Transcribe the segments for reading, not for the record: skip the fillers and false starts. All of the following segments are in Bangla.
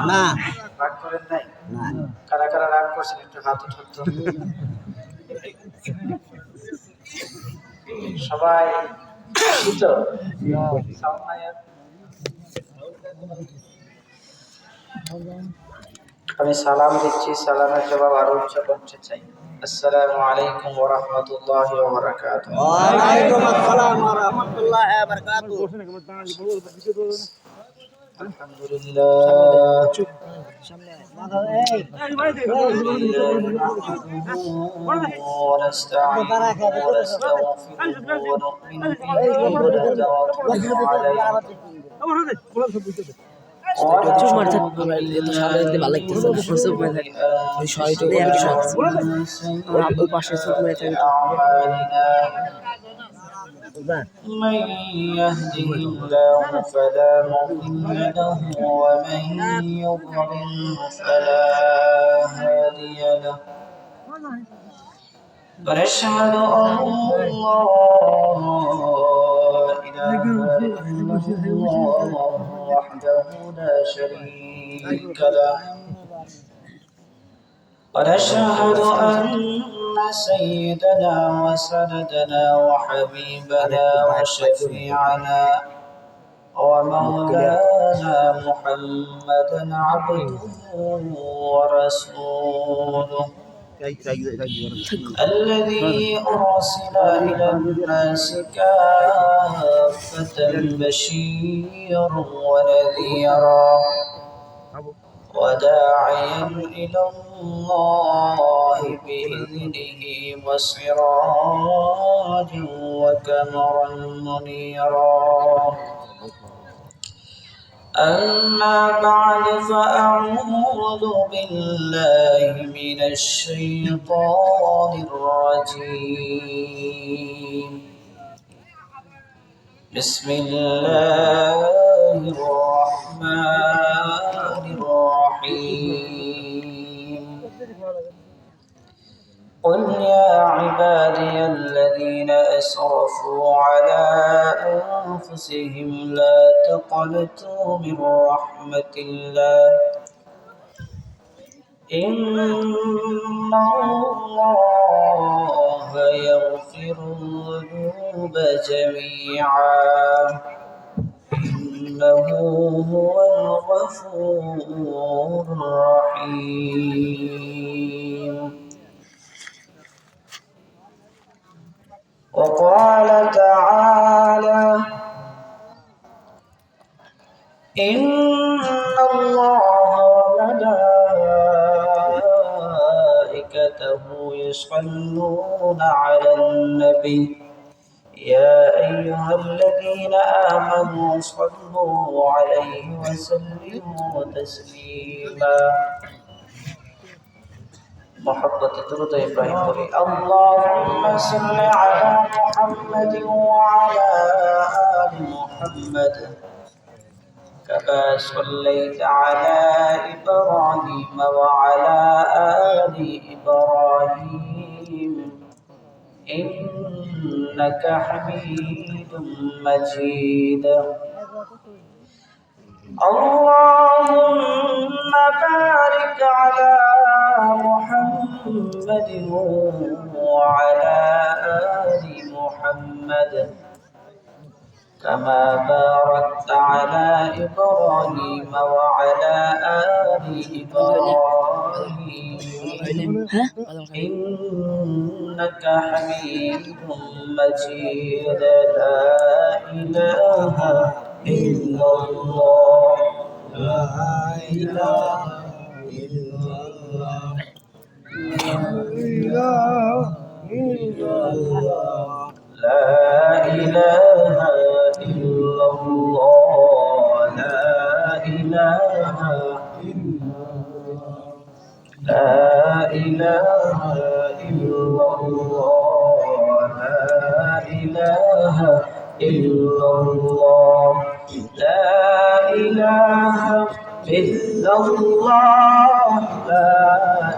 না রাগ করেন নাই? না কারা কারা রাগ করছেন একটু হাত উঠান তো। সবাই খুশি তো? সাউন্ড নাই আর? আমি সালাম দিচ্ছি, সালামের জবাব আরো উচ্চ করতে চাই। আসসালামু আলাইকুম ওয়া রাহমাতুল্লাহি ওয়া বারাকাতুহু। ওয়ালাইকুম আসসালাম ওয়া রাহমাতুল্লাহি ওয়া বারাকাতুহু। আলহামদুলিল্লাহ সামনে মাথা এই ونستعينه ونستغفره ونؤمن به ونتوكل عليه চুপ মার থাক আমরা এত সামনে দেখতে ভালো লাগতেছে না চুপ মার থাক ওই শয়টা দিয়ে একটু শখ ওই পাশে চুপ মার থাক من يهده الله فلا مضل له ومن يضلل فلا هادي له ونشهد أن لا إله إلا الله وحده لا شريك له ونشهد أن سيدنا وسندنا وحبيبنا وشفيعنا ومولانا محمدا عبده ورسوله الذي أرسل إلى الناس كافة بشيرا ونذيرا وداعيا إلى الله بإذنه وسراجا وقمرا منيرا أما بعد فأعوذ بالله من الشيطان الرجيم بسم الله الرحمن الرحيم قل يا عبادي الذين أسرفوا على أنفسهم لا تقنطوا من رحمة الله إن الله يغفر الذنوب جميعا إنه هو الغفور الرحيم وقال تعالى إن الله وملائكته يصلون على النبي يا أيها الذين آمنوا صلوا عليه وسلموا تسليما محبة درود إبراهيم اللهم صل على محمد وعلى آل محمد كما صليت على إبراهيم وعلى آل إبراهيم إنك حميد مجيد اللهم بارك على محمد وعلى آل محمد كما باركت على إبراهيم وعلى آل إبراهيم إنك حميد مجيد لا إله إلا الله لا إله إلا الله لا إله إلا الله لا إله إلا الله لا إله إلا الله لا إله إلا الله لا إله إلا الله لا إله إلا الله لا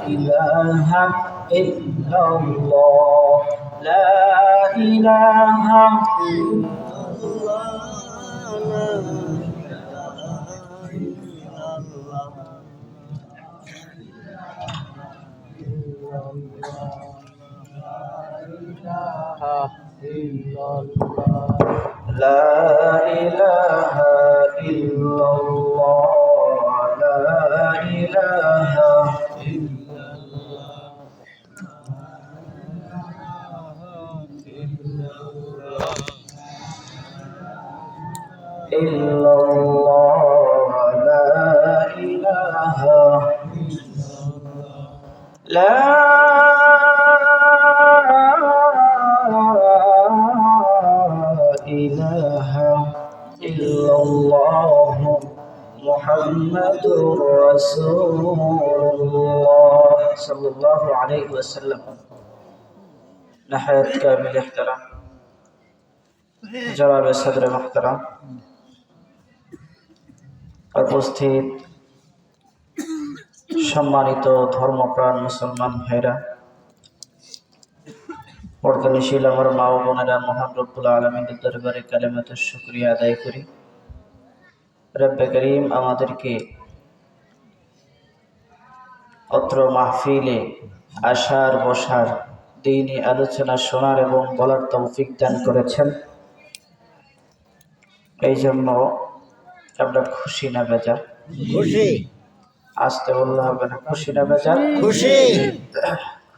إله إلا الله لا إله إلا الله لا إله إلا الله لا إله إلا الله لا إله لا إله إلا الله محمد رسول الله صلى الله عليه وسلم نهایت قابل احترام জনাব সদর মুহতারাম উপস্থিত সম্মানিত ধর্মপ্রাণ মুসলমান ভাইরা, পর্দানিশীল আমার মা ও বোনেরা, মহান রব্বুল আলামিনের দরবারে কালেমাতুর শুকরিয়া আদায় করি। রব্বে করিম আমাদেরকে অত্র মাহফিলে আসার বসার, দ্বীনি আলোচনা শোনার এবং বলার তৌফিক দান করেছেন। এই জন্য আমরা খুশি না বেজার? খুশি। আসতে বললে হবে না, খুশি না বেজার? খুশি।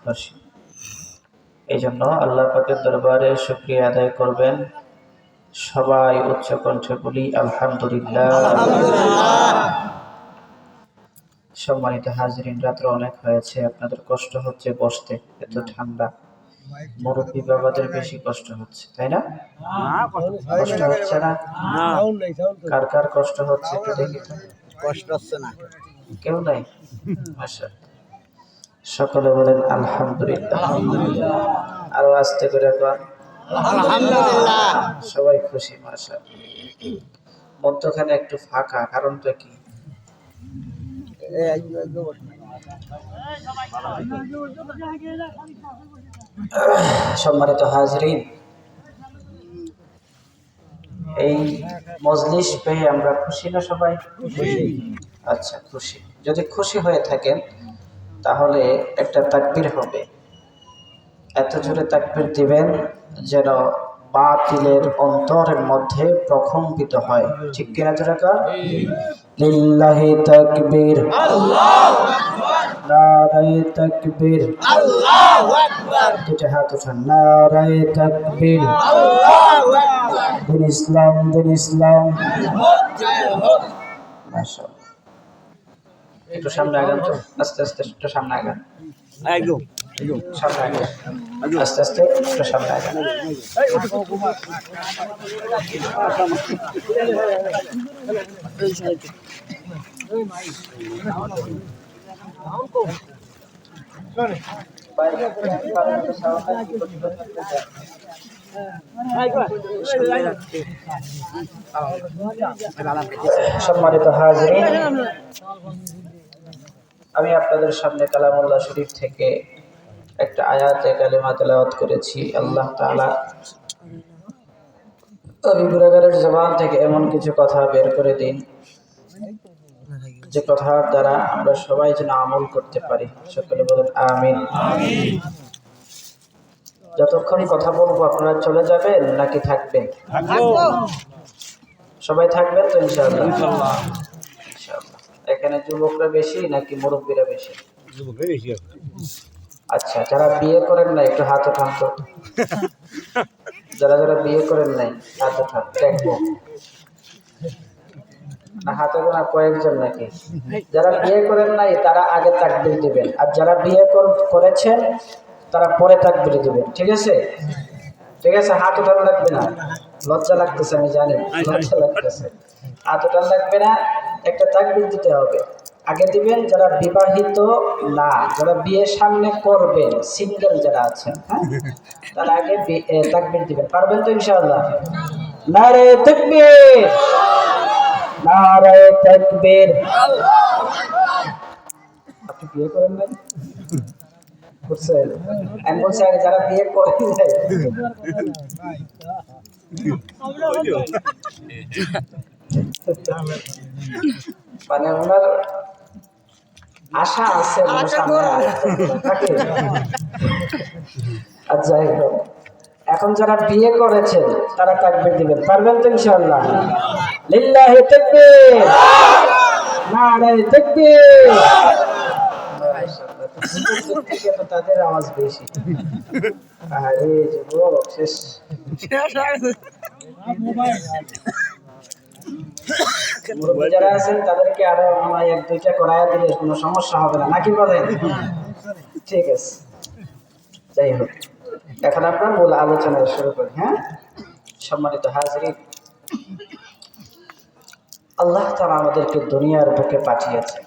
খুশি। এই জন্য আল্লাহ পাকের দরবারে শুকরিয়া আদায় করবেন। সবাই উচ্চ কণ্ঠে বলি আলহামদুলিল্লাহ। সম্মানিত হাজরিন, রাত্র অনেক হয়েছে, আপনাদের কষ্ট হচ্ছে বসতে, এত ঠান্ডা। মুরব্বী বাবাদের বেশি কষ্ট হচ্ছে, তাই না? কষ্ট হচ্ছে না? কার কার কষ্ট হচ্ছে একটু দেখি তো। কষ্ট হচ্ছে না? কেউ নাই? মাশাআল্লাহ, সকলে বলেন আলহামদুলিল্লাহ। আরো আস্তে করে কর আলহামদুলিল্লাহ। সবাই খুশি মাশাআল্লাহ। মধ্যখানে একটু ফাঁকা, কারণটা কি? সম্মানিত হাজরিন, এই মজলিস পেয়ে আমরা খুশি না সবাই? আচ্ছা, খুশি। যদি খুশি হয়ে থাকেন তাহলে একটা তাকবীর হবে, এত জোরে তাকবীর দিবেন যেন বাতিলের অন্তরের মধ্যে প্রকম্পিত হয়। ঠিক কিনা জোরে কর? লিল্লাহি তাকবীর, আল্লাহু আকবার, নারায়ে তাকবীর, আল্লাহু আকবার। দুটো হাত উঠান, নারায়ে তাকবীর, আল্লাহু আকবার। দিন ইসলাম, দিন ইসলাম। মাশাআল্লাহ। একটু সামনে আগান তো, আস্তে আস্তে একটু সামনে আগান, একদম সামনে আগান, আস্তে আস্তে একটু সামনে আগান। সম্মানিত হাজরিন, আমি আপনাদের সামনে কালামুল্লাহ শরীফ থেকে একটা আয়াতে কালিমা তেলাওয়াত করেছি। আল্লাহ তাআলা আমি গুনাহগারের জবান থেকে এমন কিছু কথা বের করে দিন যে কথার দ্বারা আমরা সবাই যেন আমল করতে পারি। সকলে বলেন আমিন। যতক্ষণ কথা বলবো আপনারা চলে যাবেন নাকি থাকবেন? সবাই থাকবেন তো ইনশাআল্লাহ? ইনশাআল্লাহ। এখানে যুবকরা বেশি নাকি মুরব্বীরা বেশি? আচ্ছা, যারা বিয়ে করেন নাই একটু হাত উঠান তো। যারা যারা বিয়ে করেন নাই হাত উঠান, দেখবো। না হাত উঠান, আর কয়েকজন নাকি? যারা বিয়ে করেন নাই তারা আগে তাকবীর দিবেন, আর যারা বিয়ে করেছেন তারা পরে তাকবীর দিবেন। ঠিক আছে? ঠিক আছে, হাত উঠানো লাগবে না। লজ্জা লাগতেছে, আমি জানি লজ্জা লাগতেছে। হাত উঠানো লাগবে না, একটা তাকবীর দিতে হবে। আগে দিবেন যারা বিবাহিত না, যারা বিয়ে সামনে করবেন, সিঙ্গেল যারা আছেন, হ্যাঁ, তারা আগে তাকবীর দিবেন। পারবেন তো ইনশাআল্লাহ? নারে তাকবীর, নারে তাকবীর। আপনি বিয়ে করেন নাই? করছেন? আমি বলছি আগে যারা বিয়ে করেন নাই। মানে ওনার আশা আছে সামনে। আর যাই হোক, এখন যারা বিয়ে করেছেন তারা তাকবীর দিবেন, পারবেন তো ইনশাআল্লাহ? লিল্লাহি তাকবীর, নারে তাকবীর। মাশাআল্লাহ, তো যুবক থেকে তো তাদের আওয়াজ বেশি। আরে যুবক শেষ। মুরব্বী যারা আছেন তাদেরকে আরো আমার এক দুইটা করায় দিলে কোনো সমস্যা হবে না, নাকি বলেন? ঠিক আছে, যাই হোক, এখন আপনার মূল আলোচনা শুরু করি। হ্যাঁ, সম্মানিত হাজিরিন, আল্লাহ তাআলা আমাদেরকে দুনিয়ার বুকে পাঠিয়েছে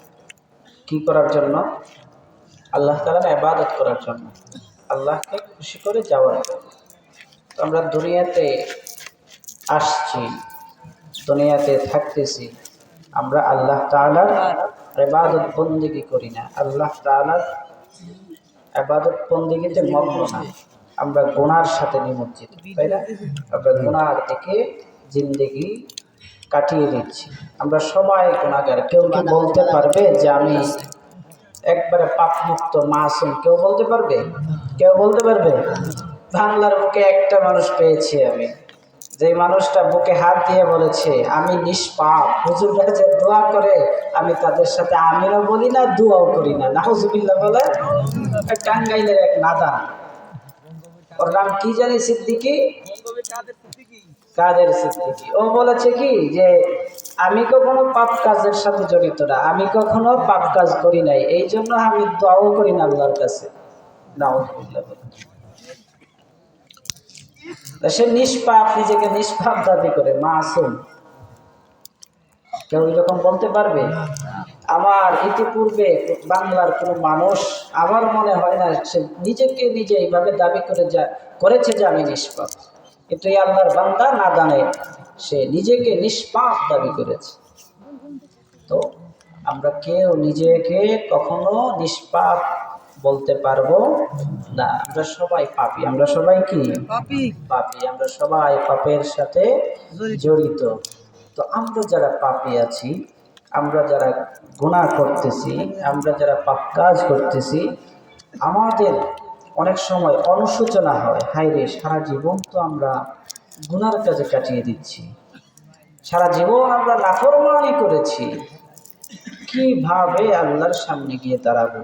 কি করার জন্য? আল্লাহ তাআলার ইবাদত করার জন্য, আল্লাহকে খুশি করে যাওয়ার জন্য। তো আমরা দুনিয়াতে আসছি, দুনিয়াতে থাকতেছি, আমরা আল্লাহ তাআলার ইবাদত বন্দেগী করি না, আল্লাহ তাআলার ইবাদত বন্দেগীতে মগ্ন না, আমরা গুনার সাথে নিমজ্জিত, তাই না? আমরা গুনার থেকে জিন্দেগি কাটিয়ে দিচ্ছি। আমরা সবাই গুনাহগার। কেউ কি বলতে পারবে যে আমি একবারে পাপমুক্ত মাসুম? কেউ বলতে পারবে? কেউ বলতে পারবে? বাংলার বুকে একটা মানুষ পেয়েছি আমি, যে মানুষটা বুকে হাত দিয়ে বলেছে আমি নিষ্পাপ। হুজুররা যে দোয়া করে আমি তাদের সাথে আমিনও বলি না, দোয়াও করি না। নাউজুবিল্লাহ বলে। টাঙ্গাইলের এক নাদান, ওর নাম কি জানি, সিদ্দিকী, কাদের সিদ্দিকী। ও বলেছে কি যে আমি কখনো পাপ কাজের সাথে জড়িত না, আমি কখনো পাপ কাজ করি নাই, এই জন্য আমি দোয়াও করি না আল্লাহর কাছে। নাউজুবিল্লাহ বলে। সে নিষ্পাপ, নিজেকে নিষ্পাপ দাবি করে, মাসুম। কেউ এরকম বলতে পারবে? আমার ইতিপূর্বে বাংলার কোনো মানুষ আমার মনে হয় না সে নিজেকে নিজে এইভাবে দাবি করেছে যে আমি নিষ্পাপ। কিন্তু এই আল্লাহর বান্দা না জানে সে নিজেকে নিষ্পাপ দাবি করেছে। তো আমরা কেউ নিজেকে কখনো নিষ্পাপ বলতে পারবো না। আমরা সবাই পাপী, আমরা সবাই কি পাপী, আমরা সবাই পাপের সাথে জড়িত। তো আমরা যারা পাপী আছি, আমরা যারা গুনাহ করতেছি, আমরা যারা পাপ কাজ করতেছি, আমাদের অনেক সময় অনুশোচনা হয়, হায় রে সারা জীবন তো আমরা গুনার কাজে কাটিয়ে দিচ্ছি, সারা জীবন আমরা নাফরমানি করেছি, কিভাবে আল্লাহর সামনে গিয়ে দাঁড়াবো,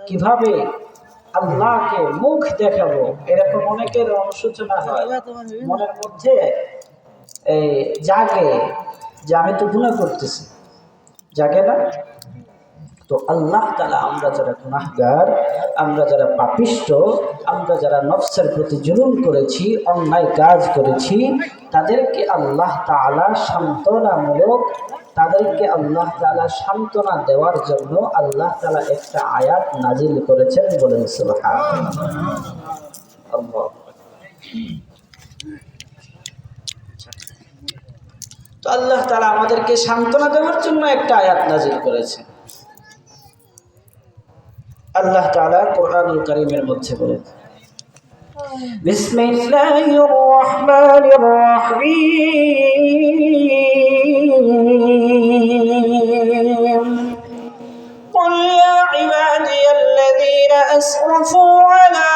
কিভাবে আল্লাহকে মুখ দেখাবো, এরকম অনেকের অনুশোচনা হয় মনের মধ্যে। জাগে যে আমি তো গুনাহ করতেছি, জাগে না? তো আল্লাহ তাআলা আমরা যারা গুনাহগার, আমরা যারা পাপিষ্ঠ, আমরা যারা নফসের প্রতি জুলুম করেছি, অন্যায় কাজ করেছি, তাদেরকে আল্লাহ তাআলা সান্ত্বনামূলক, তাদেরকে আল্লাহ তাআলা সান্ত্বনা দেওয়ার জন্য আল্লাহ তাআলা একটা আয়াত নাজিল করেছেন। বলেন সুবহানাল্লাহ। তো আল্লাহ তাআলা আমাদেরকে সান্ত্বনা দেওয়ার জন্য একটা আয়াত নাজিল করেছেন। আল্লাহ তাআলা কোরআনুল কারীমের মধ্যে বলেন, বিসমিল্লাহির রহমানির রহিম, কুল ইয়া ইবাদিয়াল্লাযীনা আসরাফু আলা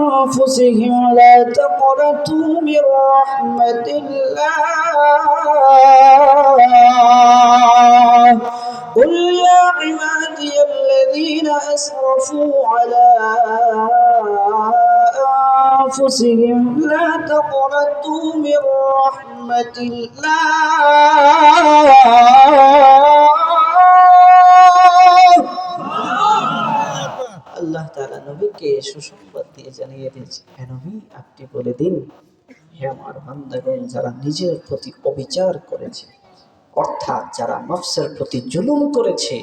আনফুসিহিম লা তাকনাতু মির রাহমাতিল্লাহ, قل يا عبادي الذين أسرفوا على أنفسهم لا تقنطوا من رحمة الله আল্লাহ তাআলা নবীকে সুসংবাদ দিয়ে জানিয়ে দিয়েছে, হে নবী আপনি বলে দিন, হে আমার বান্দাগণ যারা নিজের প্রতি অবিচার করেছে, অর্থাৎ যারা নফসের প্রতি জুলুম করেছে,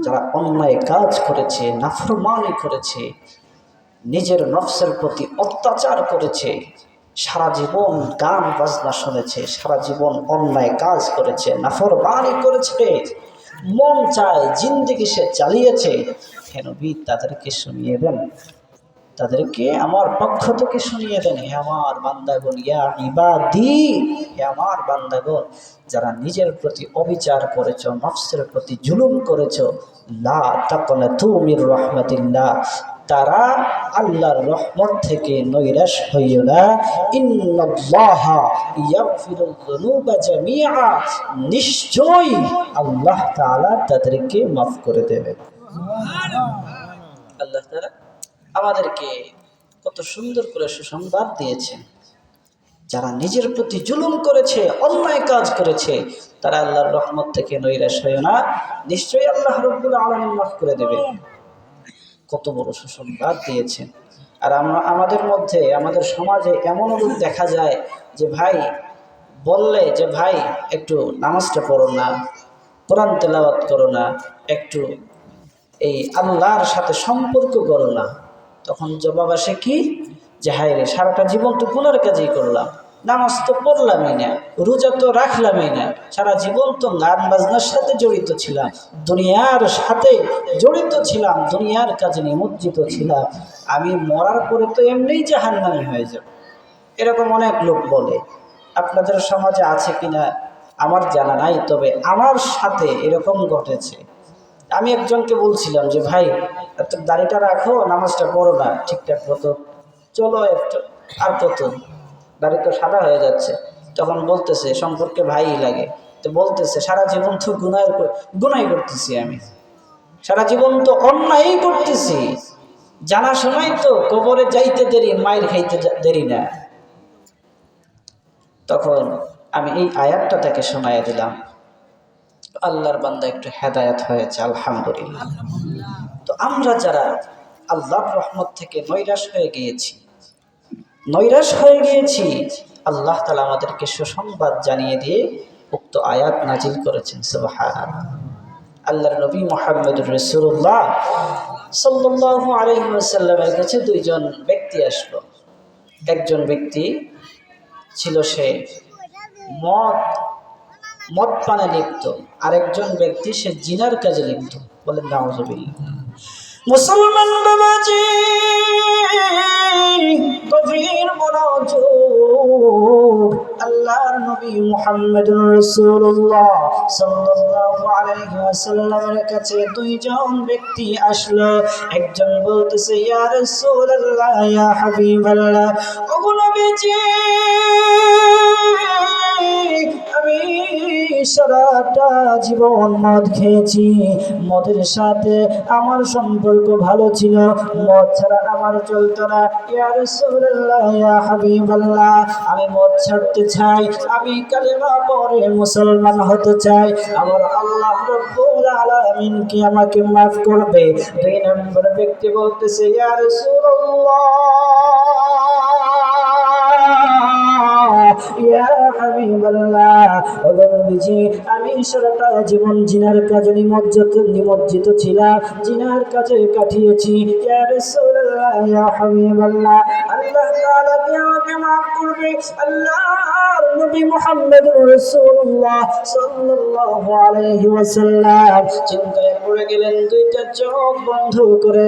যারা অন্যায় কাজ করেছে, নাফরমানি করেছে, নিজের নফসের প্রতি অত্যাচার করেছে, সারা জীবন গান বাজনা শুনেছে, সারা জীবন অন্যায় কাজ করেছে, নাফরমানি করেছে, মন চায় জিন্দেগি সে চালিয়েছে, হে নবী তাদেরকে শুনিয়ে দেন, তাদেরকে আমার পক্ষ থেকে শুনিয়ে দেন, হে আমার বান্দাগণ, ইয়া ইবাদি, হে আমার বান্দাগণ যারা নিজের প্রতি অবিচার করেছো, নফসের প্রতি জুলুম করেছো, লা তাকনাতু মির রাহমাতিল্লাহ, তারা আল্লাহর রহমত থেকে নৈরাশ হইও না। ইন্নাল্লাহা ইয়াগফিরুয যুনুবা জামিআ, নিশ্চয়ই আল্লাহ তাআলা তাদেরকে মাফ করে দেবেন। আল্লাহ তাআলা আমাদেরকে কত সুন্দর করে সুসংবাদ দিয়েছেন। যারা নিজের প্রতি জুলুম করেছে, অন্যায় কাজ করেছে, তারা আল্লাহর রহমত থেকে নৈরাশ হয় না, নিশ্চয়ই আল্লাহ রাব্বুল আলামিন মাফ করে দেবেন। কত বড় সুসংবাদ দিয়েছেন। আর আমাদের মধ্যে, আমাদের সমাজে এমন লোক দেখা যায় যে ভাই বললে যে ভাই একটু নামাজটা পড়ো না, কোরআন তেলাওয়াত করো না, একটু এই আল্লাহর সাথে সম্পর্ক করো না, তখন জবাব আসে কি যে হায় রে, সারাটা জীবন তো গুনার কাজই করলাম, নামাজ তো পড়লামই না, রোজা তো রাখলামই না, সারা জীবন তো গান বাজনার সাথে জড়িত ছিলাম, দুনিয়ার সাথে জড়িত ছিলাম, দুনিয়ার কাজে নিমজ্জিত ছিলাম, আমি মরার পরে তো এমনিই জাহান্নামী হয়ে যাব। এরকম অনেক লোক বলে। আপনাদের সমাজে আছে কিনা আমার জানা নাই, তবে আমার সাথে এরকম ঘটেছে। আমি একজনকে বলছিলাম যে ভাই তোর দাড়িটা রাখো, নামাজটা পড়ো না ঠিকঠাক মতো, চলো একটু আর কত, দাড়ি তো সাদা হয়ে যাচ্ছে। তখন বলতেছে, সম্পর্কে ভাই লাগে, তো বলতেছে সারা জীবন তো গুনাই করতেছি, আমি সারা জীবন তো অন্যায় করতেছি, জানা শোনাই তো কবরে যাইতে দেরি, মায়ের খাইতে দেরি না। তখন আমি এই আয়াতটা তাকে শোনাইয়া দিলাম। আল্লাহর বান্দা একটু হেদায়েত হয়েছে, আলহামদুলিল্লাহ। তো আমরা যারা আল্লাহর রহমত থেকে নৈরাশ হয়ে গিয়েছি, আল্লাহ তাআলা আমাদেরকে সুসংবাদ জানিয়ে দিয়ে উক্ত আয়াত নাজিল করেছেন। সুবহানাল্লাহ। আল্লাহর নবী মুহাম্মদুর রাসূলুল্লাহ সাল্লাল্লাহু আলাইহি ওয়াসাল্লামের কাছে দুইজন ব্যক্তি আসলো। একজন ব্যক্তি ছিল সে মদ পানে লিপ্ত, আরেকজন ব্যক্তি সে জিনার কাজে লিপ্ত। বলেন নাউযুবিল্লাহ। মুসলমান বাবাজি গভীর মনোযোগ, আল্লাহর নবী মুহাম্মদুর রাসূলুল্লাহ সাল্লাল্লাহু আলাইহি ওয়াসাল্লামের কাছে দুইজন ব্যক্তি আসলো। একজন বলতেছে, ইয়া রাসূলুল্লাহ, ইয়া হাবিবাল্লাহ, ওগো নবীজি, আমি সারাটা জীবন মদ খেয়েছি, মদের সাথে আমার সম্পর্ক ভালো ছিল, মদ ছাড়া আমার চলতো না। ইয়া রাসূলুল্লাহ, ইয়া হাবিবাল্লাহ, আমি মদ ছাড়তে চাই, আমি কালেমা পড়ে মুসলমান হতে চাই, আমার আল্লাহ রাব্বুল আলামিন কি আমাকে মাফ করবে? দুই নম্বর ব্যক্তি বলতেছে, ইয়া রাসূলুল্লাহ, ইয়া হাবিবাল্লাহ, ওগো নবীজি, আমি সারাটা জীবন জিনার কাজে নিমজ্জিত ছিলাম, জিনার কাজে কাটিয়েছি। ইয়া রাসূলুল্লাহ, ইয়া হাবিবাল্লাহ, আল্লাহ তাআলা কি আমাকে মাফ করবে? আল্লাহর নবী মুহাম্মদুর রাসূলুল্লাহ সাল্লাল্লাহু আলাইহি ওয়াসাল্লাম চিন্তায় পড়ে গেলেন, দুইটা চোখ বন্ধ করে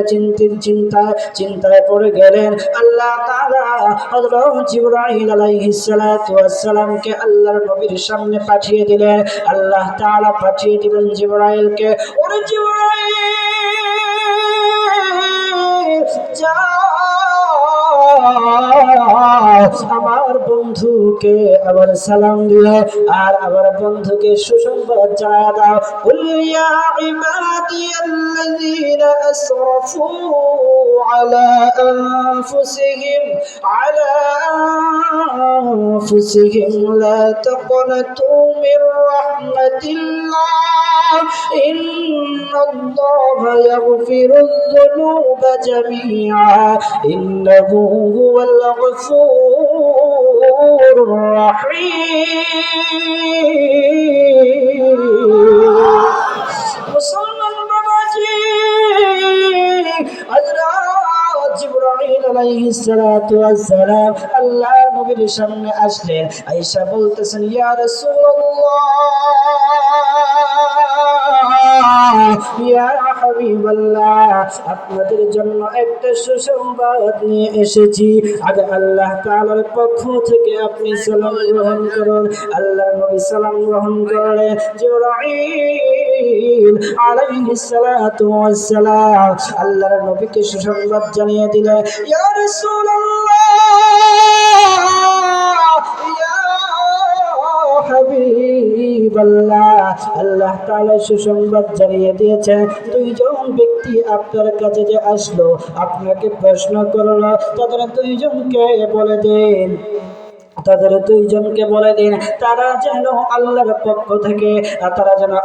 চিন্তায় পড়ে গেলেন। আল্লাহ তাআলা হযরত জিবরাইল আলাইহিস সালাতু ওয়াস সালামকে আল্লাহর নবীর সামনে পাঠিয়ে দিলেন। আল্লাহ তাআলা পাঠিয়ে দিলেন জিবরাইলকে, ওরে জিবরাইল, যাও আমার বন্ধুকে আবার সালাম দিও, আর আমার বন্ধুকে সুসংবাদ জানায় দাও। কুল ইয়া ইবাদিয়াল্লাযীনা আসরাফু আলা আনফুসিহিম লা তাকনাতু মির রাহমাতিল্লাহ, ইন্নাল্লাহা ইয়াগফিরুয যুনুবা জামিআ, ইন্নাহু হুয়াল গফুরুর রহিম। মুসলমান বাবাজি, হযরত জিবরাইল আলাইহিস সালাতু ওয়াস সালাম আল্লাহর নবীর সামনে আসলেন। আয়েশা বলতেছেন, ইয়া রাসূলুল্লাহ, ইয়া হাবিবাল্লাহ, আপনাদের জন্য একটা সুসংবাদ নিয়ে এসেছি। আগে আল্লাহ তাআলার পক্ষ থেকে আপনি সালাম গ্রহণ করুন। আল্লাহর নবী সালাম গ্রহণ করলেন। জিবরাইল জিবরিল আলাইহিস সালাতু ওয়াস সালাম আল্লাহর নবীকে সুসংবাদ জানিয়ে দিলেন, ইয়া রাসূলুল্লাহ, ইয়া হাবিবাল্লাহ, আল্লাহ তাআলা সুসংবাদ জানিয়ে দিয়েছেন দুইজন ব্যক্তি আপনার কাছে যে আসলো, আপনাকে প্রশ্ন করলো, তাদের দুইজনকে বলে দিন তারা যেন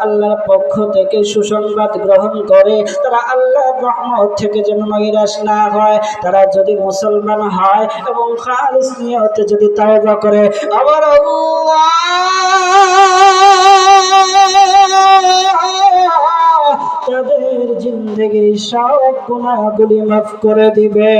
আল্লাহর পক্ষ থেকে সুসংবাদ গ্রহণ করে, তারা আল্লাহর রহমত থেকে যেন নৈরাশ না হয়, তারা যদি মুসলমান হয় এবং খালিস নিয়তে যদি তাওবা করে, আবার তাদের জিন্দেগির সব গুনাহগুলি মাফ করে দিবে।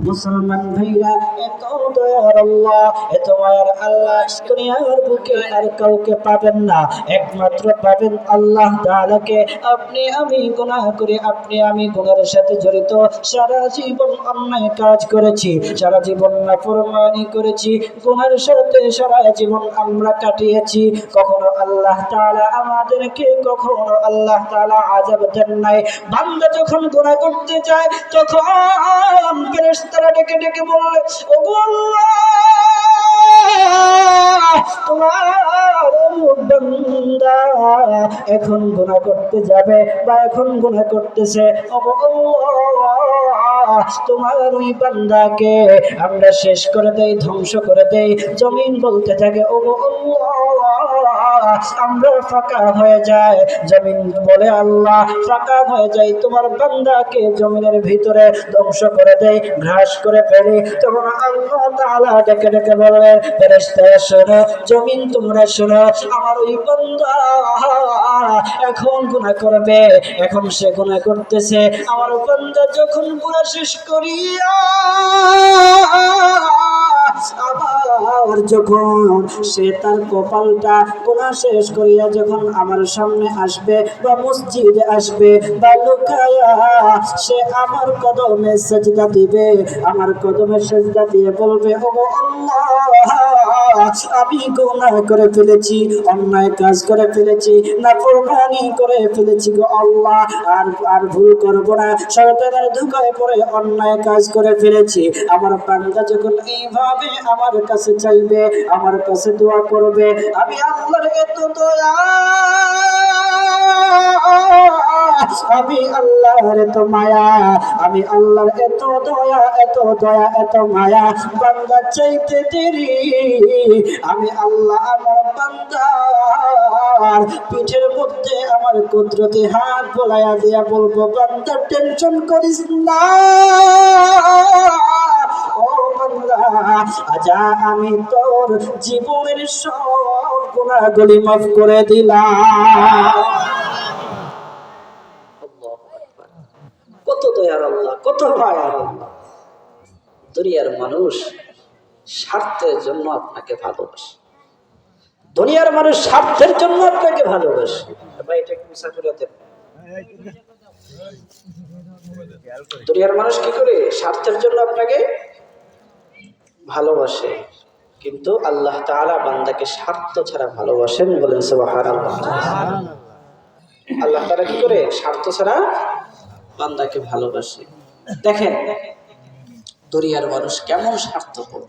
মুসলমান ভাইরা, এত দয়ার আল্লাহ, এত মায়ার আল্লাহ দুনিয়ার বুকে আর কাউকে পাবেন না, একমাত্র পাবেন আল্লাহ তাআলাকে। আপনি আমি গুনাহ করি, আপনি আমি গুনাহের সাথে জড়িত, সারা জীবন অন্যায় কাজ করেছি, সারা জীবন নাফরমানি করেছি, গুনাহের সাথে সারা জীবন আমরা কাটিয়েছি। কখনো আল্লাহ তাআলা আমাদেরকে আযাব দেন নাই। বান্দা যখন গুনাহ করতে যায় তখন ফেরেশতারা ডেকে ডেকে বললে, ওগো আল্লাহ, তোমার বান্দা এখন গুনাহ করতে যাবে বা এখন গুনাহ করতেছে, ওগো আল্লাহ, তোমার ওই বান্দাকে আমরা শেষ করে দেই, ধ্বংস করে দেই। জমিন বলতে থাকে, ওগো আল্লাহ, আমরা ফাঁকা হয়ে যায়। জমিন বলে, আল্লাহ ফাঁকা হয়ে যায়, তোমার বান্দাকে জমিনের ভিতরে ধ্বংস করে দেয়, ঘাস করে ফেলে। তখন আল্লাহ তাআলা ডেকে ডেকে বললেন, ফেরেশতারা শোনো, জমিন তোমরা শোনো, আমার ওই বান্দা এখন গুনাহ করবে, এখন সে গুনাহ করতেছে। আমার বান্দা যখন গুনাহ শেষ করিয়া আবার যখন সে তার কপালটা গুনাহ শেষ করিয়া যখন আমার সামনে আসবে বা মসজিদে আসবে বা লুকায়া সে আমার কদমে সেজদা দিবে, আমার কদমে সেজদা দিয়ে বলবে, ওগো আল্লাহ, আমি গুনাহ করে ফেলেছি, অন্যায় কাজ করে ফেলেছি, নাফরমানি করে ফেলেছি গো আল্লাহ, আর ভুল করব না, শয়তানের ধোঁকায় পড়ে অন্যায় কাজ করে ফেলেছি। আমার বান্দা যখন এইভাবে আমার কাছে চাইবে, আমার কাছে দোয়া করবে, আমি আল্লাহর এত দয়া, আমি আল্লাহর এত মায়া, আমি আল্লাহর এত দয়া, এত দয়া, এত মায়া, বান্দা চাইতে দেরি, আমি আল্লাহ আমার বান্দার পিঠের মধ্যে আমার কুদরতি হাত বোলায়া দিয়া বলবো, বান্দা টেনশন করিস না, ও বান্দা, আজা আমি তোর জীবনের সব গুনাহগুলি মাফ করে দিলাম। কত দয়ার আল্লাহ, কত মায়ার আল্লাহ। দুনিয়ার মানুষ স্বার্থের জন্য আপনাকে ভালোবাসে, দুনিয়ার মানুষ স্বার্থের জন্য আপনাকে ভালোবাসে। ভাই এটা কি মুসাফিরা দেন? দুনিয়ার মানুষ কি করে? স্বার্থের জন্য আপনাকে ভালোবাসে, কিন্তু আল্লাহ তাআলা বান্দাকে স্বার্থ ছাড়া ভালোবাসেন, বলেন সুবহানাল্লাহ। আল্লাহ তাআলা কি করে? স্বার্থ ছাড়া বান্দাকে ভালোবাসে। দেখেন দুনিয়ার মানুষ কেমন স্বার্থপর,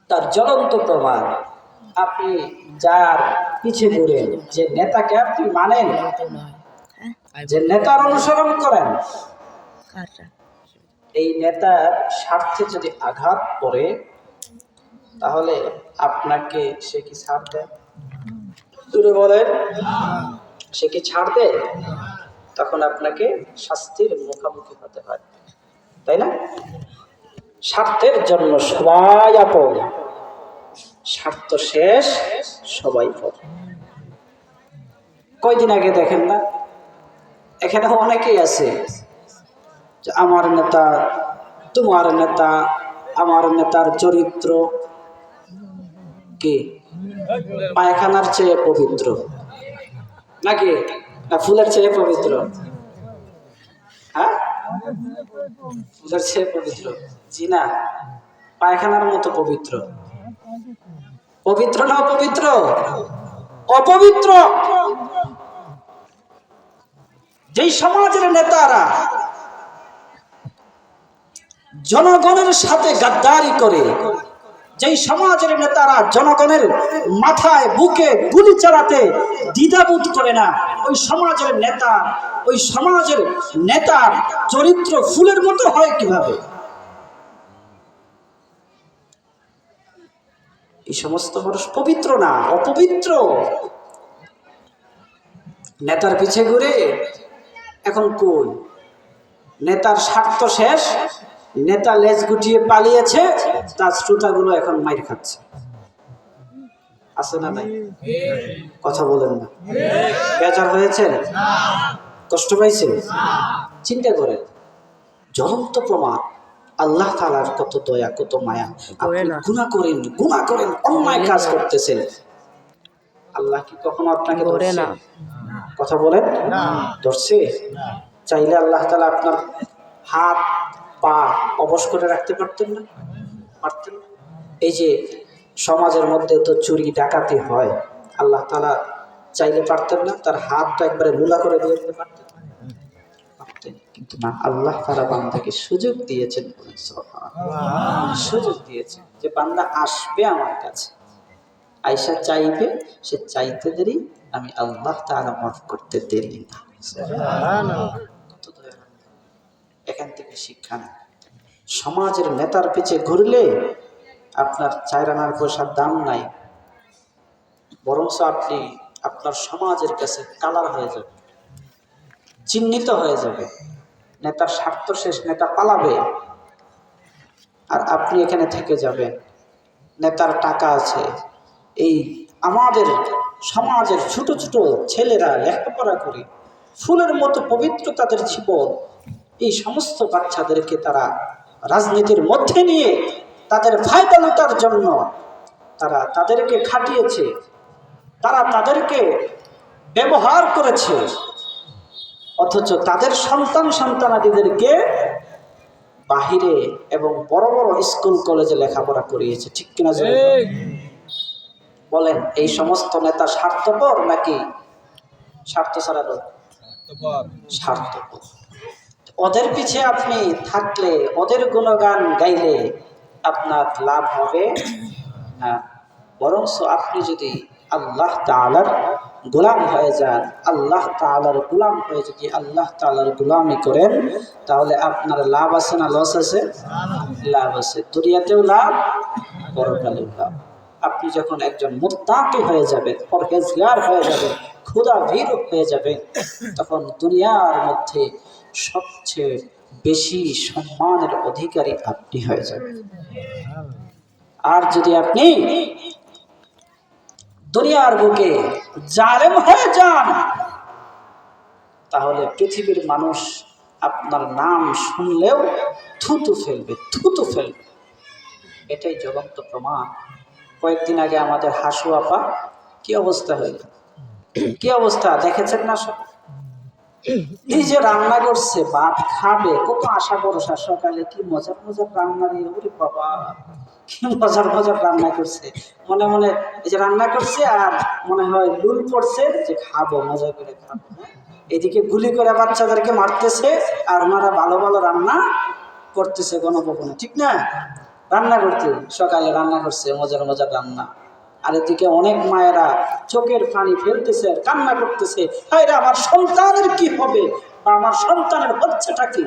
তার জ্বলন্ত প্রমাণ। আপনি যার পিছে ঘুরেন, যে নেতাকে আপনি মানেন, যে নেতার অনুসরণ করেন, এই নেতার স্বার্থে যদি আঘাত পড়ে, তাহলে আপনাকে সে কি ছাড় দেয়? তুলে বলেন, সে কি ছাড় দেয়? তখন আপনাকে শাস্তির মুখোমুখি হতে হয়, তাই না? স্বার্থের জন্য সবাই আপন, স্বার্থ শেষ সবাই পর। কয়দিন আগে দেখেন না, এখানে অনেকেই আছে যে আমার নেতা, তোমার নেতা, আমার নেতার চরিত্র কি পায়খানার চেয়ে পবিত্র, নাকি না ফুলের চেয়ে পবিত্র? হ্যাঁ, ফুলের চেয়ে পবিত্র? জি না, পায়খানার মতো পবিত্র। পবিত্র না অপবিত্র? অপবিত্র। যেই সমাজের নেতারা জনগণের সাথে গাদ্দারি করে, যেই সমাজের নেতারা জনগণের মাথায় বুকে গুলি চালাতে দ্বিধাবোধ করে না, ওই সমাজের নেতার চরিত্র ফুলের মতো হয় কিভাবে? এই সমস্ত মানুষ পবিত্র না, অপবিত্র। নেতার পিছে ঘুরে এখন কই? নেতার স্বার্থ শেষ, নেতা লেজ গুটিয়ে পালিয়েছে, তার শ্রোতাগুলো এখন মাইর খাচ্ছে। আছে না নাই? কথা বলেন না। বেজার হয়েছেন? কষ্ট পাইছেন? চিন্তা করেন, জ্বলন্ত প্রমাণ আল্লাহ তাআলার কত দয়া, কত মায়া। আপনি গুনাহ করেন, অন্যায় কাজ করতেছেন, আল্লাহ কি কখনো আপনাকে ধরে না? কথা বলেন, ধরছে? চাইলে আল্লাহ তাআলা আপনার হাত পা অবশ করে রাখতে পারতেন না? পারতেন না? এই যে সমাজের মধ্যে তো চুরি ডাকাতি হয়, আল্লাহ তাআলা চাইলে পারতেন না তার হাতটা একবারে লুলা করে দিয়ে দিতে পারতেন? পারতেন, কিন্তু না, আল্লাহ তাআলা বান্দাকে সুযোগ দিয়েছেন, সুযোগ দিয়েছেন যে বান্দা আসবে আমার কাছে, আয়েশা চাইবে, সে চাইতে দেরি, আমি আল্লাহ তাআলা মাফ করতে দেরি না। এখান থেকে শিক্ষা নেই। সমাজের নেতার পিছে ঘুরলে আপনার 4 আনার পয়সার দাম নাই, বরঞ্চ আপনি আপনার সমাজের কাছে কালার হয়ে যাবে, চিহ্নিত হয়ে যাবে। নেতার স্বার্থ শেষ, নেতা পালাবে, আর আপনি এখানে থেকে যাবেন। নেতার টাকা আছে। এই আমাদের সমাজের ছোট ছোট ছেলেরা লেখাপড়া করে ফুলের মতো পবিত্র তাদের জীবন, এই সমস্ত বাচ্চাদেরকে তারা রাজনীতির মধ্যে নিয়ে তাদের ফায়দা লুটার জন্য তারা তাদেরকে খাটিয়েছে, তারা তাদেরকে ব্যবহার করেছে, অথচ তাদের সন্তানাদিদেরকে বাহিরে এবং বড় বড় স্কুল কলেজে লেখাপড়া করিয়েছে। ঠিক কিনা বলেন? এই সমস্ত নেতা স্বার্থপর নাকি স্বার্থ ছাড়া লোক? স্বার্থপর। ওদের পিছে আপনি থাকলে, ওদের গুণগান গাইলে আপনার লাভ হবে না, বরঞ্চ আপনি যদি আল্লাহ তাআলার গোলাম হয়ে যান, আল্লাহ তাআলার গোলাম হয়ে যদি আল্লাহ তাআলার গোলামি করেন, তাহলে আপনার লাভ আছে না লস আছে? লাভ আছে, দুনিয়াতেও লাভ, পরকালেও লাভ। আপনি যখন একজন মুত্তাকি হয়ে যাবেন, পরহেজগার হয়ে যাবেন, খোদা ভীরু হয়ে যাবেন, তখন দুনিয়ার মধ্যে সবচেয়ে বেশি সম্মানের অধিকারী আপনি হয়ে যাবেন। আর যদি আপনি দুনিয়ার বুকে জালেম হয়ে যান, তাহলে পৃথিবীর মানুষ আপনার নাম শুনলেও থুতু ফেলবে। এটাই জ্বলন্ত প্রমাণ। কয়েকদিন আগে আমাদের হাসু আপা কি অবস্থা হইল, কি অবস্থা দেখেছেন না? সব এই যে রান্না করছে, ভাত খাবে, কত আশা ভরসা, সকালে কি মজার মজার রান্না দিয়ে, ওরে বাবা কি মজার মজার রান্না করছে, মনে মনে এই যে রান্না করছে আর মনে হয় লুল পড়ছে যে খাবো, মজা করে খাবো। এদিকে গুলি করে বাচ্চাদেরকে মারতেছে আর ওনারা ভালো ভালো রান্না করতেছে গণভবনে। ঠিক না? রান্না করতে সকালে রান্না করছে, মজার মজার রান্না, আর এদিকে অনেক মায়েরা চোখের পানি ফেলতেছে, কান্না করতেছে, হায়রে আমার সন্তানের কি হবে, বা আমার সন্তানের হচ্ছেটা কি,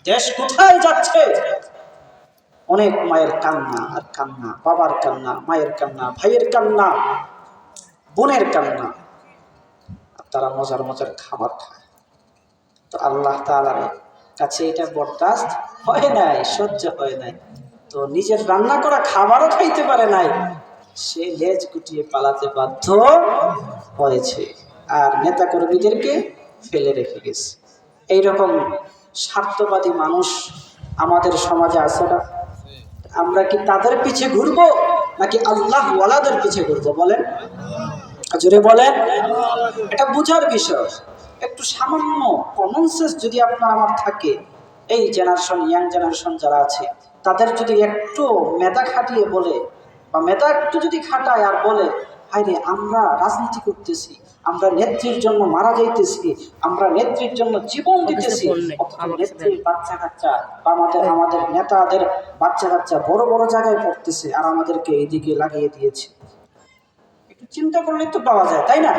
দেশ কোথায় যাচ্ছে। অনেক মায়ের কান্না আর কান্না, বাবার কান্না, মায়ের কান্না, ভাইয়ের কান্না, বোনের কান্না, আর তারা মজার মজার খাবার খায়। তো আল্লাহ তাআলার কাছে এটা বরদাস্ত হয় নাই, সহ্য হয় নাই, তো নিজের রান্না করা খাবারও খাইতে পারে নাই, সে লেজ গুটিয়ে পালাতে বাধ্য হয়েছে, আর নেতা কর্মীদেরকে ফেলে রেখে গেছে। এইরকম স্বার্থবাদী মানুষ আমাদের সমাজে আছে না? আমরা কি তাদের পিছে ঘুরবো নাকি আল্লাহ ওয়ালাদের পিছে ঘুরবো? বলেন, জোরে বলেন। এটা বুঝার বিষয়। একটু সামান্য কমন সেন্স যদি আপনার আমার থাকে, এই জেনারেশন, ইয়াং জেনারেশন যারা আছে, তাদের যদি একটু মেধা খাটিয়ে বলে বা মেধা একটু যদি খাটায় আর বলে, হায়রে আমরা রাজনীতি করতেছি, আমরা নেত্রীর জন্য মারা যাইতেছি, আমরা নেত্রীর জন্য জীবন দিতেছি, নেত্রীর বাচ্চা কাচ্চা বা আমাদের নেতাদের বাচ্চা কাচ্চা বড় বড় জায়গায় পড়তেছে আর আমাদেরকে এইদিকে লাগিয়ে দিয়েছে, একটু চিন্তা করলে তো পাওয়া যায়, তাই না?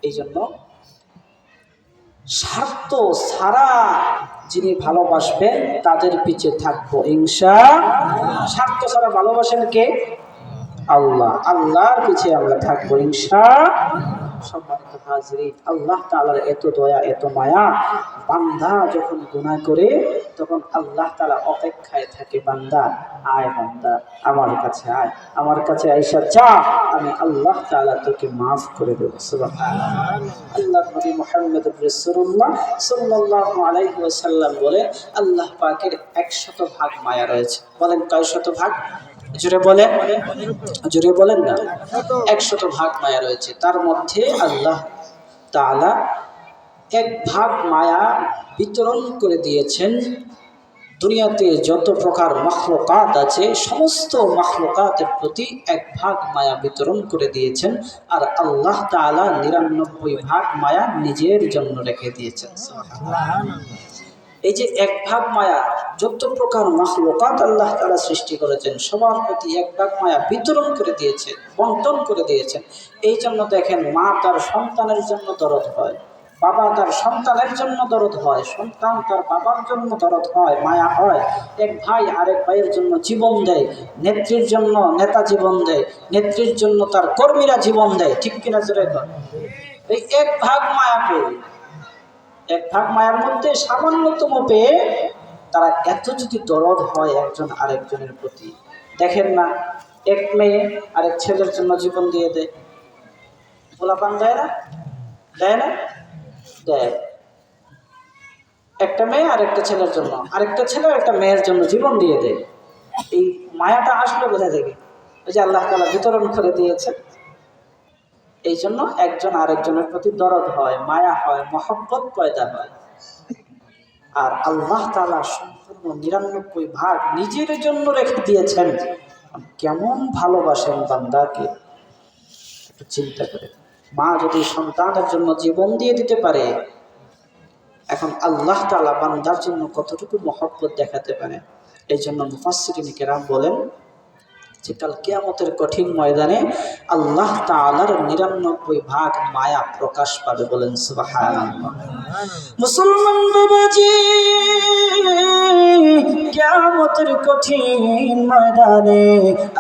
এই জন্য স্বার্থ ছাড়া যিনি ভালোবাসবেন তাদের পিছে থাকবো ইনশাআল্লাহ। স্বার্থ ছাড়া ভালোবাসেন কে? আল্লাহ। আল্লাহর পিছে আমরা থাকবো ইনশাআল্লাহ। সম্মানিত হাজরিন, আল্লাহ তাআলার এত দয়া এত মায়া, বান্দা যখন গুনাহ করে তখন আল্লাহ তাআলা অপেক্ষায় থাকে, বান্দা আয়, বান্দা আমার কাছে আয়, আমার কাছে আইসা চা, আমি আল্লাহ তাআলা তোকে মাফ করে দেব। সুবহানাল্লাহ। আল্লাহর নবী মুহাম্মদুর রাসূলুল্লাহ সাল্লাল্লাহু আলাইহি ওয়াসাল্লাম বলে, আল্লাহ পাকের 100 ভাগ মায়া রয়েছে। বলেন কয় শত ভাগ? জোরে বলেন, জোরে বলেন না। 100 ভাগ মায়া রয়েছে। তার মধ্যে আল্লাহ তাআলা 1 ভাগ মায়া বিতরণ করে দিয়েছেন দুনিয়াতে যত প্রকার মাখলুকাত আছে সমস্ত মাখলুকাতের প্রতি 1 ভাগ মায়া বিতরণ করে দিয়েছেন। আর আল্লাহ তাআলা 99 ভাগ মায়া নিজের জন্য রেখে দিয়েছেন। এই যে 1 ভাগ মায়া, যত প্রকার মাখলুকাত আল্লাহ তাআলা সৃষ্টি করেছেন সবার প্রতি 1 ভাগ মায়া বিতরণ করে দিয়েছেন, বন্টন করে দিয়েছেন। এই জন্য দেখেন, মা তার সন্তানের জন্য দরদ হয়, বাবা তার সন্তানের জন্য দরদ হয়, সন্তান তার বাবার জন্য দরদ হয়, মায়া হয়। এক ভাই আরেক ভাইয়ের জন্য জীবন দেয়, নেত্রীর জন্য নেতা জীবন দেয়, নেত্রীর জন্য তার কর্মীরা জীবন দেয়, ঠিক কিনা জোরে কর? এই 1 ভাগ মায়া পেয়ে, 1 ভাগ মায়ার মধ্যে সামান্যতম পেয়ে তারা এত যদি দরদ হয় একজন আরেকজনের প্রতি, দেখেন না, এক মেয়ে আরেক ছেলের জন্য জীবন দিয়ে দেয়, পোলাপান দেয় না? দেয় না? দেয়। একটা মেয়ে আরেকটা ছেলের জন্য, আরেকটা ছেলে একটা মেয়ের জন্য জীবন দিয়ে দেয়। এই মায়াটা আসলে বোঝা যায়, ওই যে আল্লাহ তাআলা বিতরণ করে দিয়েছেন। এই জন্য একজন আরেকজনের প্রতি দরদ হয়, মায়া হয়, মহব্বত পয়দা হয়। আর আল্লাহ তাআলা সম্পূর্ণ 99 ভাগ নিজের জন্য রেখে দিয়েছেন। কেমন ভালোবাসেন বান্দাকে, একটু চিন্তা করে। মা যদি সন্তানের জন্য জীবন দিয়ে দিতে পারে, এখন আল্লাহ তাআলা বান্দার জন্য কতটুকু মহব্বত দেখাতে পারে। এই জন্য মুফাসসিরিন কেরাম বলেন যে কাল কিয়ামতের কঠিন ময়দানে আল্লাহ তাআলার 99 ভাগ মায়া প্রকাশ পাবে। বলেন সুবহানাল্লাহ। মুসলমান বাবাজি, কিয়ামতের কঠিন ময়দানে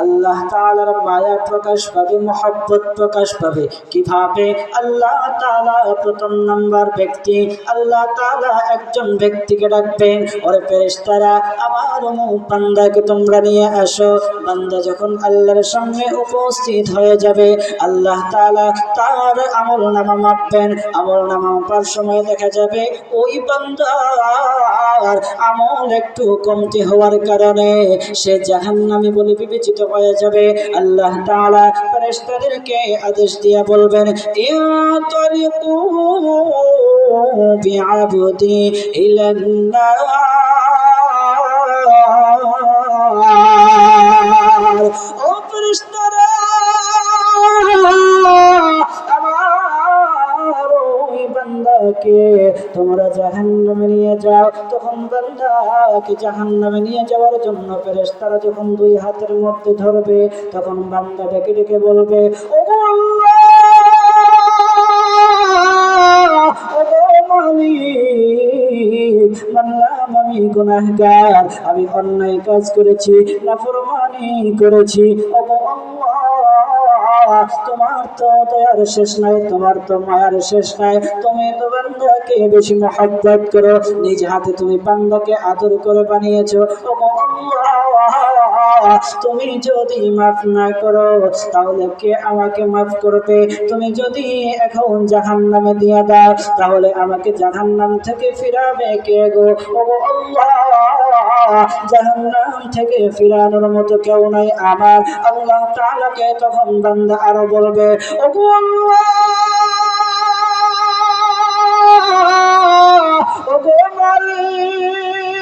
আল্লাহ তাআলার মায়া প্রকাশ পাবে, মহব্বত প্রকাশ পাবে। কিভাবে? আল্লাহ তাআলা প্রথম নাম্বার ব্যক্তি, আল্লাহ তাআলা একজন ব্যক্তিকে ডাকবেন, ওরে ফেরেশতারা আমার অমুক বান্দাকে তোমরা নিয়ে আসো। বান্দা যখন আল্লাহর সামনে উপস্থিত হয়ে যাবে, আল্লাহ তাআলা তার আমলনামা মাপবেন। আমলনামা মাপার সময় দেখা যাবে ওই বান্দার আমল একটু কমতি হওয়ার কারণে সে জাহান্নামী বলে বিবেচিত হয়ে যাবে। আল্লাহ তাআলা ফেরেশতাদেরকে আদেশ দিয়ে বলবেন, ইনতালিকু বিআবদি ইলান্নার। ও ফেরেশতারা, আমার ওই বান্দাকে তোমরা জাহান্নামে নিয়ে যাও। তখন বান্দাকে জাহান্নামে নিয়ে যাওয়ার জন্য ফেরেশতারা যখন 2 হাতের মধ্যে ধরবে, তখন বান্দা ডেকে ডেকে বলবে, ও আল্লাহ, ও মালিক, মানলাম আমি গুনাহগার, আমি অন্যায় কাজ করেছি, নাফরমানি করেছি। ও আল্লাহ, তোমার তো দয়ার শেষ নাই, তোমার তো মায়ার শেষ নাই। তুমি তো বান্দাকে বেশি মহব্বত করো, নিজ হাতে তুমি বান্দাকে আদর করে বানিয়েছো। ও আল্লাহ, তুমি যদি মাফ না করো তাহলে কে আমাকে মাফ করবে? তুমি যদি এখন জাহান্নামে দিয়ে দাও তাহলে আমাকে জাহান্নাম থেকে ফিরাবে কে গো? ও আল্লাহ, জাহান্নাম থেকে ফিরানোর মতো কেউ নাই আমার। আল্লাহ তাআলাকে তখন বান্দা আরো বলবে, ও আল্লাহ, ও মালিক,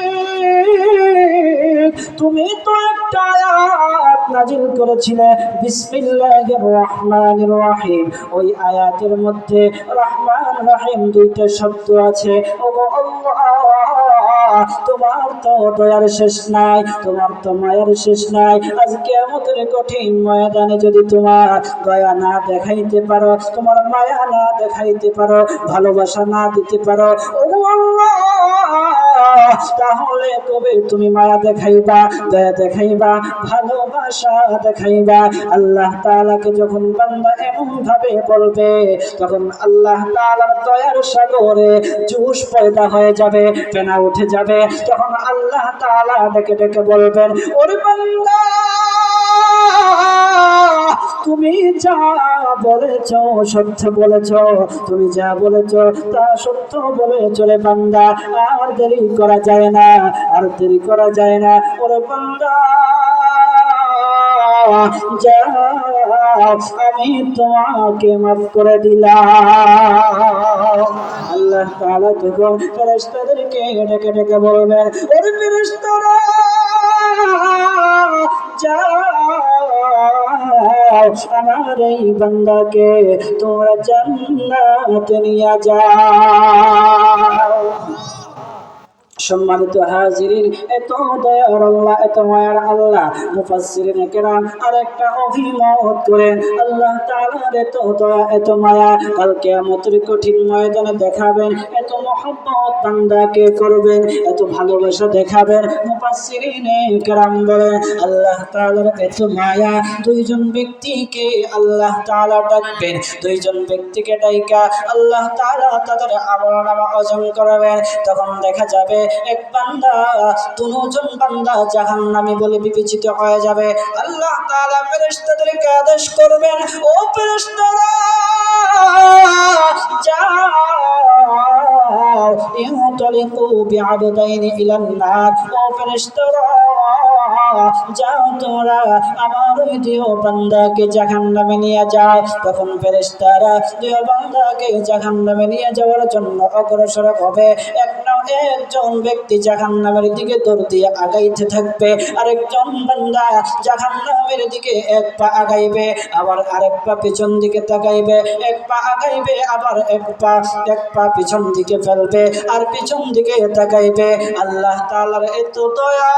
তুমি তো একটা আয়াত নাজিল করেছিলে বিসমিল্লাহির রহমানির রহিম। ওই আয়াতের মধ্যে রহমান রহিম দুইটা শব্দ আছে। ওগো আল্লাহ, তোমার তো দয়ার শেষ নাই, তোমার তো মায়ের শেষ নাই। আজ কিয়ামতের কঠিন ময়দানে যদি তোমার দয়া না দেখাইতে পারো, তোমার মায়া না দেখাইতে পারো, ভালোবাসা না দিতে পারো, ওগো আল্লাহ, তাহলে কবে তুমি মায়া দেখাইবা, দয়া দেখাইবা, ভালোবাসা দেখাইবা? আল্লাহ তাআলাকে যখন বান্দা এমন ভাবে বলবে, তখন আল্লাহ তাআলার দয়ার সাগরে জোশ পয়দা হয়ে যাবে, ফেনা উঠে যাবে। তখন আল্লাহ তাআলা ডেকে ডেকে বলবেন, ওরে বান্দা, তুমি যা বলেছ সত্য বলেছ, তুমি যা বলেছ তা সত্য বলেছ রে বান্দা। আর দেরি করা যায় না, আর দেরি করা যায় না। ওরে বান্দা যাও, আমি তোমাকে মাফ করে দিলাম। আল্লাহ তাআলা তখন ফেরেশতাদেরকে ডেকে ডেকে বলবেন, ওরে ফেরেশতারা যাও, আমার এই বান্দাকে তোমরা জান্নাতে নিয়ে যাও। সম্মানিত হাজিরিন, এত দয়ার আল্লাহ, এত মায়ার আল্লাহ। মুফাসসিরিনে কেরাম আরেকটা অভিমত করেন, আল্লাহ তাআলার এত দয়া, এত মায়া, কাল কিয়ামতের কঠিন ময়দানে দেখাবেন, এত মহব্বত বান্দাকে করবেন, এত ভালোবাসা দেখাবেন। মুফাসসিরিনে কেরাম বলেন, আল্লাহ তাআলার এত মায়া, দুইজন ব্যক্তিকে আল্লাহ তাআলা ডাকবেন, দুইজন ব্যক্তিকে ডাইকা আল্লাহ তাআলা তাদের আমলনামা ওজন করবেন। তখন দেখা যাবে এক বান্দা, দুজন বান্দা জাহান্নামী বলে বিবেচিত হয়ে যাবে। আল্লাহ তাআলা ফেরেশতাদেরকে আদেশ করবেন, ও ফেরেশতারা যাও, ইনতালিকু বিআবদাইনি ইলান নার। ও ফেরেশতারা যাও, তোমরা আমার ওই দুই বান্দাকে জাহান্নামে নিয়ে যাও। তখন ফেরেশতারা দুই বান্দাকে জাহান্নামে নিয়ে যাওয়ার জন্য অগ্রসর হবে। একজন ব্যক্তি জাহান্নামের দিকে দৌড় দিয়ে আগাইতে থাকবে, আরেকজন বান্দা জাহান্নামের দিকে এক পা আগাইবে, আবার আরেক পা পিছন দিকে তাকাইবে, এক পা আগাইবে, আবার এক পা পিছন দিকে ফেলবে, আর পিছন দিকে তাকাইবে। আল্লাহ তাআলার এত দয়া,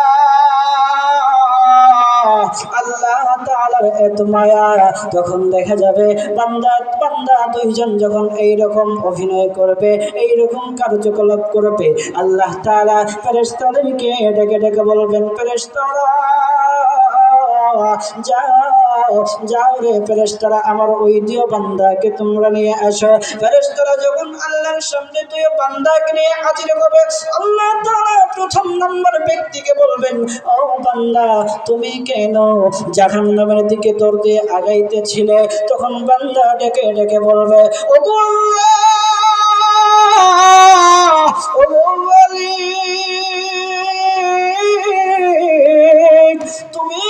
আল্লাহ তাআলার এত মায়া। তখন দেখা যাবে বান্দা দুইজন যখন এইরকম অভিনয় করবে, এইরকম কার্যকলাপ করবে, আল্লাহ তাআলা ফেরেশতাদেরকে ডেকে ডেকে বলবেন, ফেরেশতারা যাও, যাও রে ফেরেশতারা, আমার ওই দুই বান্দাকে তোমরা নিয়ে আসো। ফেরেশতারা যখন আল্লাহর সামনে দুই বান্দাকে নিয়ে হাজির হবে, আল্লাহ তাআলা প্রথম নম্বর ব্যক্তিকে বলবেন, ও বান্দা, তুমি কেন জাহান্নামের দিকে দৌড় দিয়ে আগাইতেছিলে? তখন বান্দা ডেকে ডেকে বলবে, ওগো আল্লাহ, ওগো মালিক, তুমি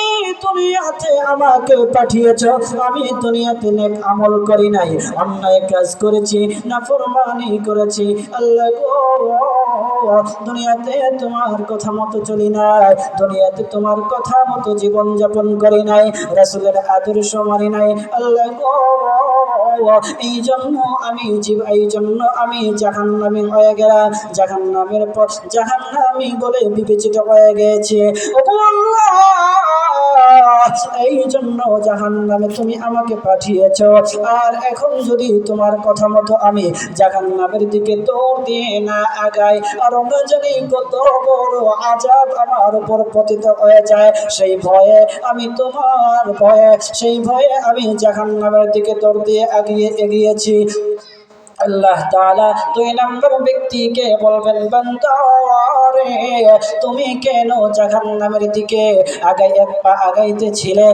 দুনিয়াতে আমাকে পাঠিয়েছো, আমি দুনিয়াতে নেক আমল করি নাই, অন্যায় কাজ করেছি, নাফরমানি করেছি। আল্লাহ গো, দুনিয়াতে তোমার কথা মতো চলি নাই, দুনিয়াতে তোমার কথা মতো জীবন যাপন করি নাই, রাসূলের আদর্শ মানি নাই। আল্লাহ গো, এই জন্য আমি জাহান্নামী হয়ে গেলাম, জাহান্নামী বলে বিবেচিত হয়ে গেছে। ওগো আল্লাহ, এই জন্য জাহান্নামে তুমি আমাকে পাঠিয়েছো। আর এখন যদি তোমার কথা মতো আমি জাহান্নামের দিকে দৌড় দিয়ে না আগাই, আর আমরা জানি কত বড় আযাব আমার উপর পতিত হয়ে যায়, সেই ভয়ে আমি জাহান্নামের দিকে দৌড় দিয়ে এগিয়েছি। আল্লাহ তাআলা দুই নম্বর ব্যক্তিকে বলবেন, বান্দা রে, তুমি কেন জাহান্নামের দিকে এক পা আগাইতেছিলে?